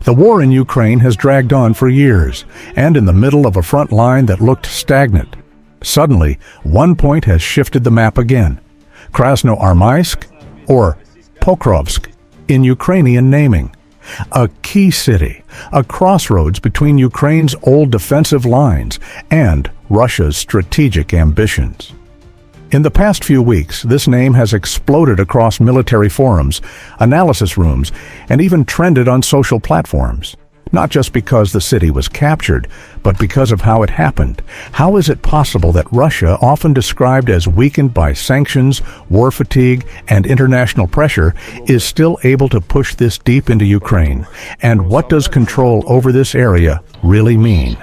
The war in Ukraine has dragged on for years, and in the middle of a front line that looked stagnant. Suddenly, one point has shifted the map again. Krasnoarmeysk, or Pokrovsk, in Ukrainian naming. A key city, a crossroads between Ukraine's old defensive lines and Russia's strategic ambitions. In the past few weeks, this name has exploded across military forums, analysis rooms, and even trended on social platforms. Not just because the city was captured, but because of how it happened. How is it possible that Russia, often described as weakened by sanctions, war fatigue, and international pressure, is still able to push this deep into Ukraine? And what does control over this area really mean?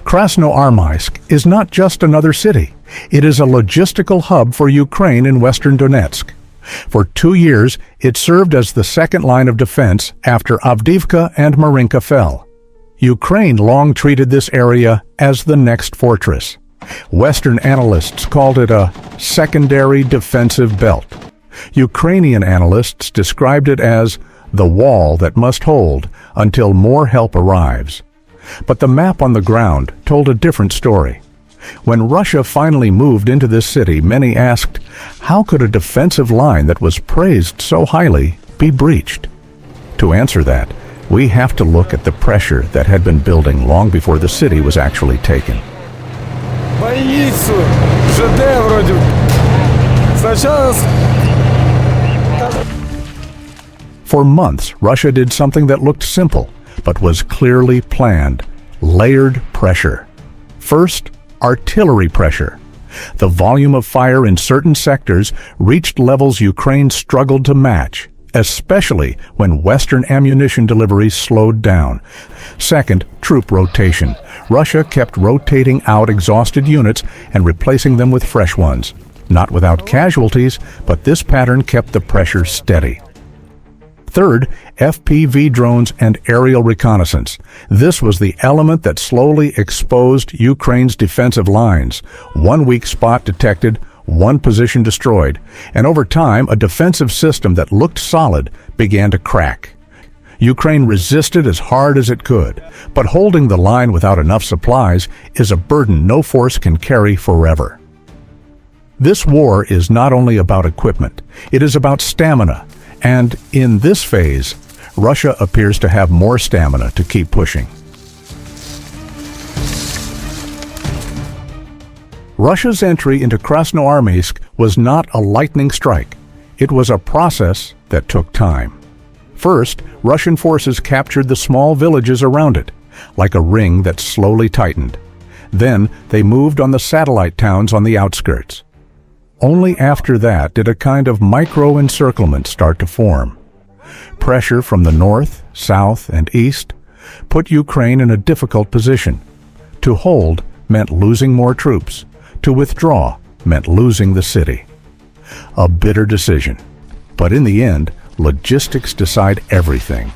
Krasnoarmeysk is not just another city. It is a logistical hub for Ukraine in western Donetsk. For 2 years, it served as the second line of defense after Avdiivka and Marinka fell. Ukraine long treated this area as the next fortress. Western analysts called it a secondary defensive belt. Ukrainian analysts described it as the wall that must hold until more help arrives. But the map on the ground told a different story. When Russia finally moved into this city, many asked, how could a defensive line that was praised so highly be breached? To answer that, we have to look at the pressure that had been building long before the city was actually taken. For months, Russia did something that looked simple, but was clearly planned: layered pressure. First, artillery pressure. The volume of fire in certain sectors reached levels Ukraine struggled to match, especially when Western ammunition deliveries slowed down. Second, troop rotation. Russia kept rotating out exhausted units and replacing them with fresh ones. Not without casualties, but this pattern kept the pressure steady. Third, FPV drones and aerial reconnaissance. This was the element that slowly exposed Ukraine's defensive lines. One weak spot detected, one position destroyed, and over time, a defensive system that looked solid began to crack. Ukraine resisted as hard as it could, but holding the line without enough supplies is a burden no force can carry forever. This war is not only about equipment, it is about stamina. And in this phase, Russia appears to have more stamina to keep pushing. Russia's entry into Krasnoarmeysk was not a lightning strike. It was a process that took time. First, Russian forces captured the small villages around it, like a ring that slowly tightened. Then they moved on the satellite towns on the outskirts. Only after that did a kind of micro-encirclement start to form. Pressure from the north, south, and east put Ukraine in a difficult position. To hold meant losing more troops. To withdraw meant losing the city. A bitter decision. But in the end, logistics decide everything.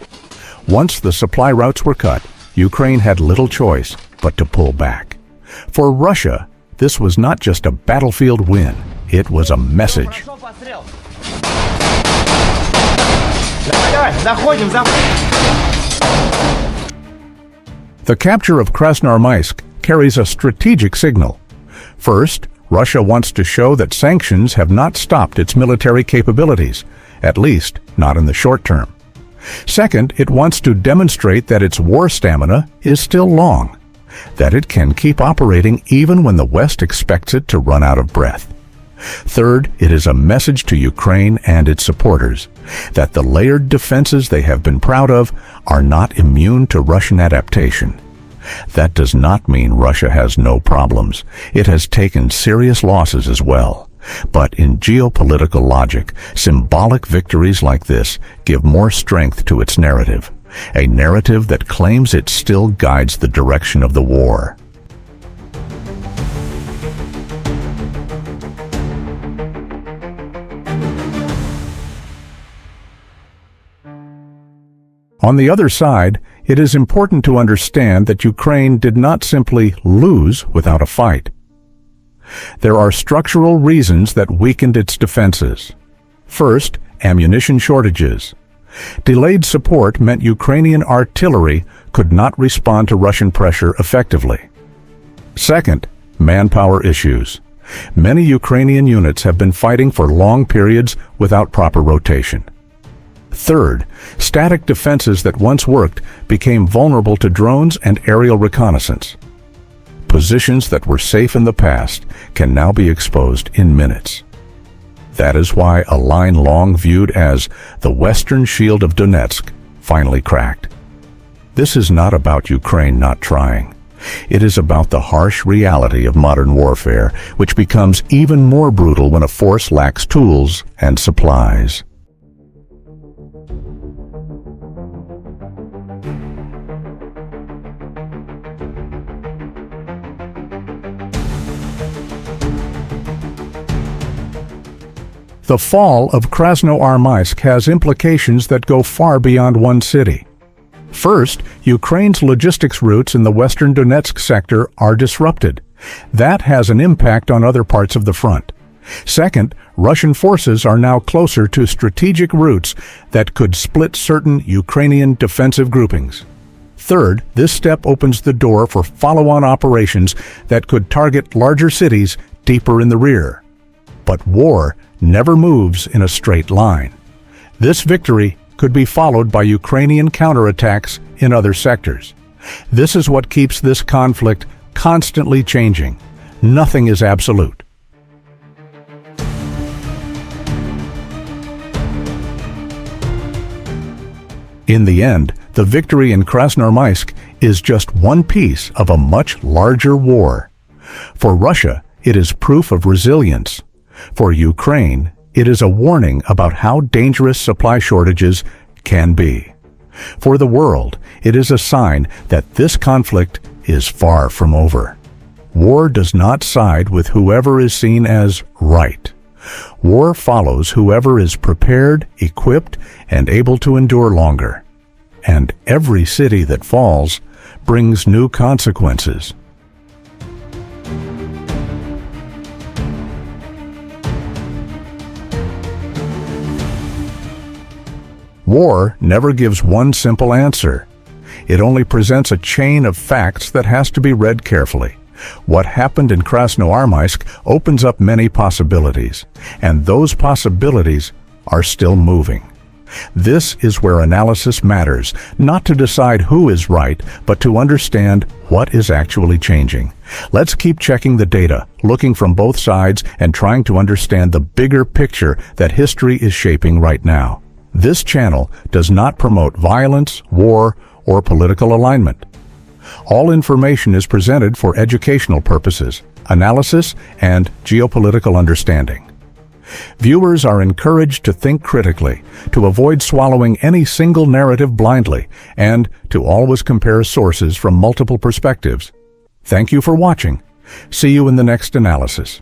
Once the supply routes were cut, Ukraine had little choice but to pull back. For Russia, this was not just a battlefield win. It was a message. The capture of Krasnoarmeysk carries a strategic signal. First, Russia wants to show that sanctions have not stopped its military capabilities, at least not in the short term. Second, it wants to demonstrate that its war stamina is still long, that it can keep operating even when the West expects it to run out of breath. Third, it is a message to Ukraine and its supporters that the layered defenses they have been proud of are not immune to Russian adaptation. That does not mean Russia has no problems. It has taken serious losses as well. But in geopolitical logic, symbolic victories like this give more strength to its narrative, a narrative that claims it still guides the direction of the war. On the other side, it is important to understand that Ukraine did not simply lose without a fight. There are structural reasons that weakened its defenses. First, ammunition shortages. Delayed support meant Ukrainian artillery could not respond to Russian pressure effectively. Second, manpower issues. Many Ukrainian units have been fighting for long periods without proper rotation. Third, static defenses that once worked became vulnerable to drones and aerial reconnaissance. Positions that were safe in the past can now be exposed in minutes. That is why a line long viewed as the Western Shield of Donetsk finally cracked. This is not about Ukraine not trying. It is about the harsh reality of modern warfare, which becomes even more brutal when a force lacks tools and supplies. The fall of Krasnoarmeysk has implications that go far beyond one city. First, Ukraine's logistics routes in the western Donetsk sector are disrupted. That has an impact on other parts of the front. Second, Russian forces are now closer to strategic routes that could split certain Ukrainian defensive groupings. Third, this step opens the door for follow-on operations that could target larger cities deeper in the rear. But war never moves in a straight line. This victory could be followed by Ukrainian counterattacks in other sectors. This is what keeps this conflict constantly changing. Nothing is absolute. In the end, the victory in Krasnoarmeysk is just one piece of a much larger war. For Russia, it is proof of resilience. For Ukraine, it is a warning about how dangerous supply shortages can be. For the world, it is a sign that this conflict is far from over. War does not side with whoever is seen as right. War follows whoever is prepared, equipped, and able to endure longer. And every city that falls brings new consequences. War never gives one simple answer. It only presents a chain of facts that has to be read carefully. What happened in Krasnoarmeysk opens up many possibilities, and those possibilities are still moving. This is where analysis matters, not to decide who is right, but to understand what is actually changing. Let's keep checking the data, looking from both sides, and trying to understand the bigger picture that history is shaping right now. This channel does not promote violence, war, or political alignment. All information is presented for educational purposes, analysis, and geopolitical understanding. Viewers are encouraged to think critically, to avoid swallowing any single narrative blindly, and to always compare sources from multiple perspectives. Thank you for watching. See you in the next analysis.